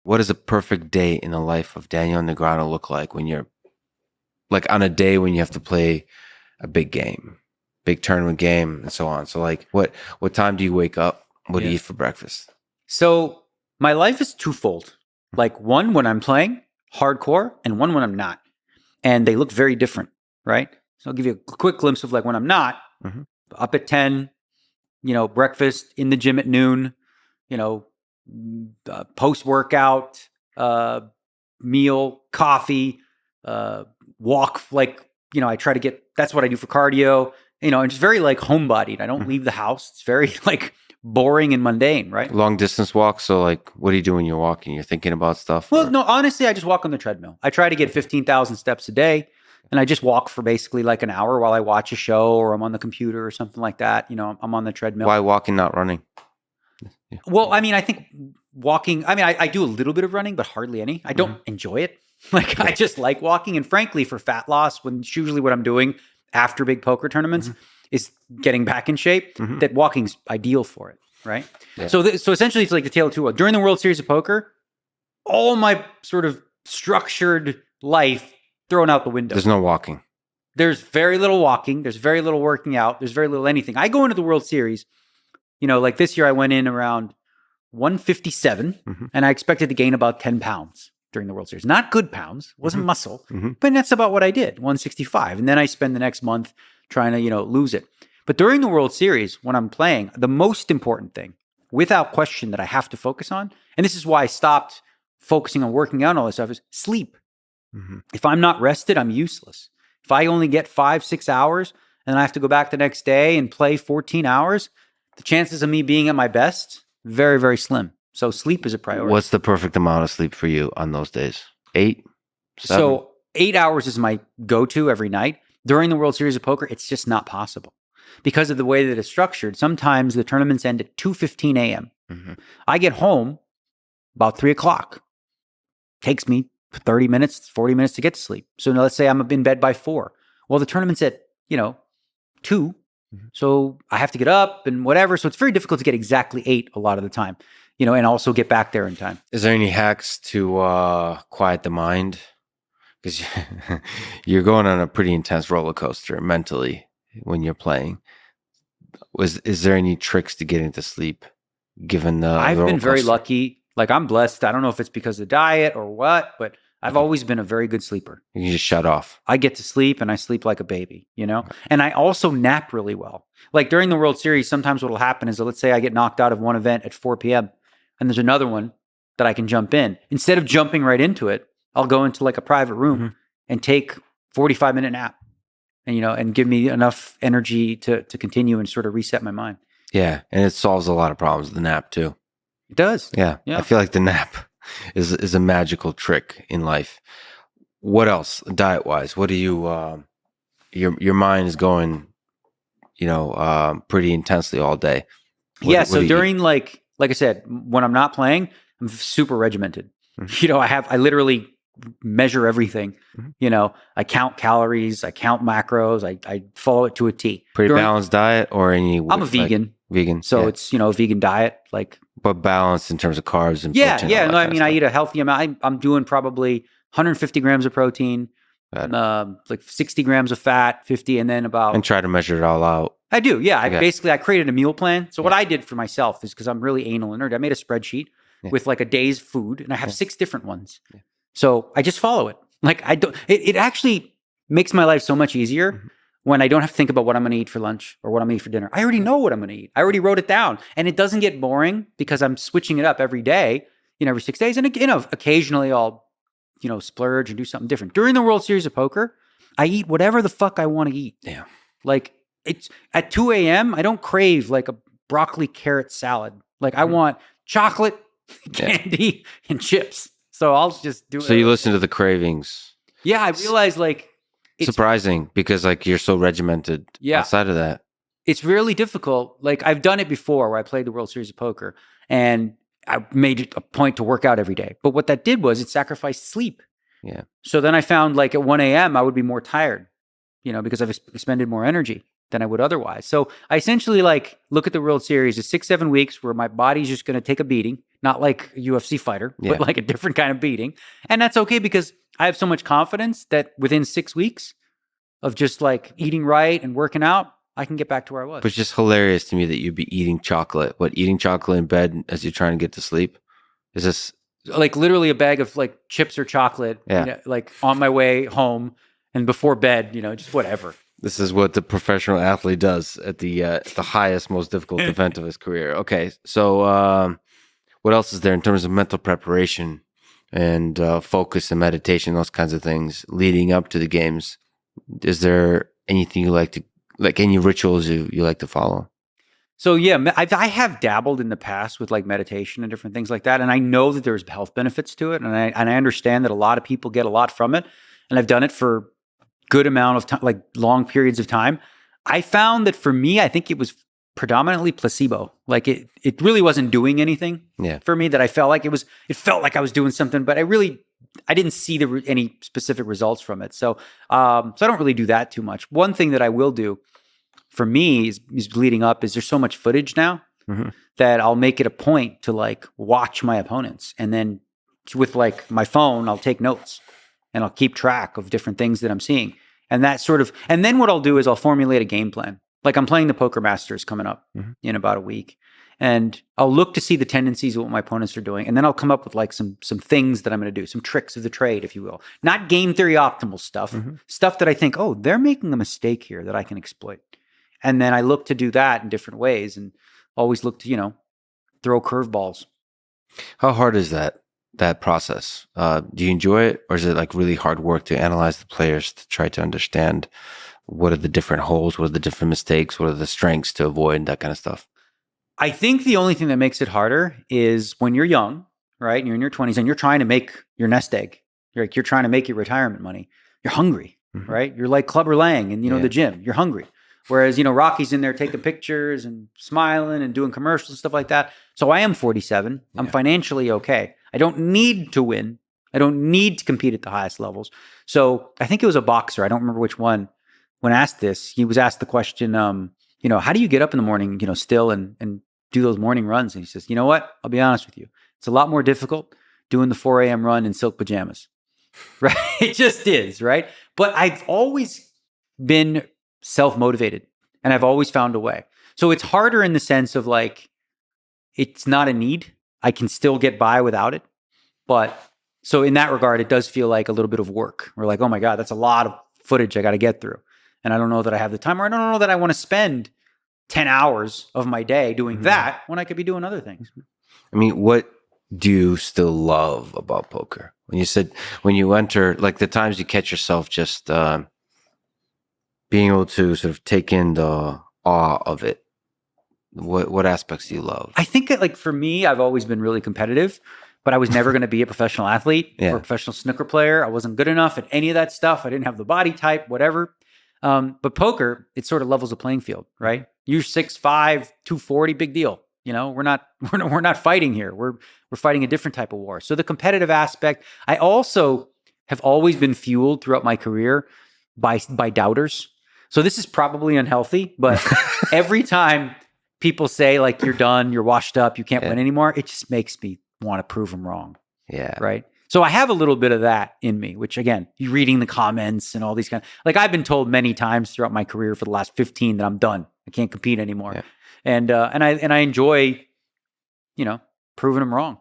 What does a perfect day in the life of Daniel Negreanu look like when you're like on a day when you have to play a big game, big tournament game, and so on? So like, what time do you wake up? What do you eat for breakfast? So my life is twofold. Like one when I'm playing hardcore and one when I'm not. And they look very different, right? So I'll give you a quick glimpse of like when I'm not up at 10, breakfast in the gym at noon, post workout, meal, coffee, walk. Like, I try to get, that's what I do for cardio, and just very like homebodied. I don't leave the house. It's very like boring and mundane, right? Long distance walk. So like, what do you do when you're walking? You're thinking about stuff? Well, no, honestly, I just walk on the treadmill. I try to get 15,000 steps a day. And I just walk for basically like an hour while I watch a show or I'm on the computer or something like that. I'm on the treadmill. Why walking, not running? Yeah. Well, I mean, I think walking, I do a little bit of running, but hardly any. I don't enjoy it. Like, I just like walking. And frankly, for fat loss, when it's usually what I'm doing after big poker tournaments is getting back in shape, that walking's ideal for it, right? Yeah. So essentially, it's like the tale of two worlds. During the World Series of Poker, all my sort of structured life thrown out the window. There's no walking. There's very little walking. There's very little working out. There's very little anything. I go into the World Series, like this year I went in around 157 and I expected to gain about 10 pounds during the World Series. Not good pounds. It wasn't muscle, but that's about what I did, 165. And then I spend the next month trying to, lose it. But during the World Series, when I'm playing, the most important thing, without question, that I have to focus on, and this is why I stopped focusing on working out and all this stuff, is sleep. If I'm not rested, I'm useless. If I only get 5-6 hours and I have to go back the next day and play 14 hours, the chances of me being at my best, very, very slim. So sleep is a priority. What's the perfect amount of sleep for you on those days? 8? 7? So 8 hours is my go-to every night. During the World Series of Poker, it's just not possible. Because of the way that it's structured, sometimes the tournaments end at 2:15 a.m. I get home about 3 o'clock. Takes me 30 minutes, 40 minutes to get to sleep. So now let's say I'm in bed by 4. Well, the tournament's at, 2. So I have to get up and whatever. So it's very difficult to get exactly 8 a lot of the time, and also get back there in time. Is there any hacks to quiet the mind? Because you're going on a pretty intense roller coaster mentally when you're playing. Is there any tricks to getting to sleep given the I've been very coaster? lucky. Like, I'm blessed. I don't know if it's because of diet or what, but I've always been a very good sleeper. You can just shut off. I get to sleep and I sleep like a baby, And I also nap really well. Like during the World Series, sometimes what will happen is, let's say I get knocked out of one event at 4 p.m. and there's another one that I can jump in. Instead of jumping right into it, I'll go into like a private room and take 45-minute nap and give me enough energy to continue and sort of reset my mind. Yeah. And it solves a lot of problems, the nap too. It does. Yeah. I feel like the nap is a magical trick in life. What else, diet wise? What do you? Your mind is going, pretty intensely all day. So during like I said, when I'm not playing, I'm super regimented. I literally measure everything. I count calories, I count macros, I follow it to a T. Pretty balanced diet or any? I'm a vegan. Vegan. So it's, a vegan diet, like. But balanced in terms of carbs and protein. Yeah. No, I eat a healthy amount. I'm doing probably 150 grams of protein, like 60 grams of fat, 50, and then about. And try to measure it all out. I do. Yeah. I created a meal plan. So what I did for myself is, because I'm really anal and nerd, I made a spreadsheet with like a day's food, and I have 6 different ones. Yeah. So I just follow it. Like it actually makes my life so much easier when I don't have to think about what I'm going to eat for lunch or what I'm going to eat for dinner. I already know what I'm going to eat. I already wrote it down, and it doesn't get boring because I'm switching it up every day, every 6 days. And occasionally I'll, splurge and do something different. During the World Series of Poker, I eat whatever the fuck I want to eat. Yeah. Like it's at 2 a.m. I don't crave like a broccoli carrot salad. Like I want chocolate, candy, and chips. So I'll just do it. So you listen to the cravings. Yeah. I realize like, it's surprising because like you're so regimented outside of that. It's really difficult. Like I've done it before where I played the World Series of Poker and I made it a point to work out every day. But what that did was it sacrificed sleep. Yeah. So then I found like at 1 a.m. I would be more tired, because I've expended more energy than I would otherwise. So I essentially like look at the World Series as 6-7 weeks where my body's just going to take a beating. not like a UFC fighter, Yeah. but like a different kind of beating. And that's okay because I have so much confidence that within 6 weeks of just like eating right and working out, I can get back to where I was. But it's just hilarious to me that you'd be eating chocolate. What, eating chocolate in bed as you're trying to get to sleep? Is this like literally a bag of like chips or chocolate, Yeah. you know, like on my way home and before bed, you know, just whatever. this is what the professional athlete does at the highest, most difficult event of his career? Okay, so what else is there in terms of mental preparation and focus and meditation, those kinds of things leading up to the games? Is there anything you like to, like any rituals you like to follow? So yeah, I have dabbled in the past with like meditation and different things like that, and I know that there's health benefits to it, and I understand that a lot of people get a lot from it, and I've done it for good amount of time, like long periods of time. I found that for me, I think it was predominantly placebo. Like it really wasn't doing anything for me. That I felt like it felt like I was doing something, but I didn't see any specific results from it. So I don't really do that too much. One thing that I will do for me is leading up is there's so much footage now that I'll make it a point to like watch my opponents, and then with like my phone, I'll take notes and I'll keep track of different things that I'm seeing. And that sort of, and then what I'll do is I'll formulate a game plan. Like I'm playing the Poker Masters coming up in about a week, and I'll look to see the tendencies of what my opponents are doing. And then I'll come up with like some things that I'm going to do, some tricks of the trade, if you will. Not game theory optimal stuff, stuff that I think, oh, they're making a mistake here that I can exploit. And then I look to do that in different ways, and always look to, you know, throw curveballs. How hard is that process? Do you enjoy it, or is it like really hard work to analyze the players to try to understand what are the different holes, what are the different mistakes, what are the strengths to avoid, that kind of stuff? I think the only thing that makes it harder is when you're young, right? And you're in your 20s and you're trying to make your nest egg. You're trying to make your retirement money. You're hungry, right? You're like Clubber Lang and, you know, the gym. You're hungry. Whereas, you know, Rocky's in there taking pictures and smiling and doing commercials and stuff like that. So I am 47. I'm financially okay. I don't need to win. I don't need to compete at the highest levels. So I think it was a boxer. I don't remember which one. When asked this, he was asked the question, you know, how do you get up in the morning, you know, still and do those morning runs? And he says, you know what? I'll be honest with you. It's a lot more difficult doing the 4 a.m. run in silk pajamas, right? It just is, right? But I've always been self-motivated and I've always found a way. So it's harder in the sense of like, it's not a need. I can still get by without it. But so in that regard, it does feel like a little bit of work. We're like, oh my God, that's a lot of footage I got to get through. And I don't know that I have the time, or I don't know that I want to spend 10 hours of my day doing that when I could be doing other things. I mean, what do you still love about poker? When you enter, like the times you catch yourself just being able to sort of take in the awe of it, what aspects do you love? I think that, like, for me, I've always been really competitive, but I was never going to be a professional athlete or a professional snooker player. I wasn't good enough at any of that stuff. I didn't have the body type, whatever. But poker, it sort of levels the playing field, right? You're 6'5", 240, big deal. You know, we're not fighting here. We're fighting a different type of war. So the competitive aspect, I also have always been fueled throughout my career by doubters. So this is probably unhealthy, but every time people say like, you're done, you're washed up, you can't win anymore, it just makes me want to prove them wrong. Yeah. Right. So I have a little bit of that in me, which again, you reading the comments and all these like I've been told many times throughout my career for the last 15 that I'm done. I can't compete anymore. Yeah. And I enjoy, you know, proving them wrong.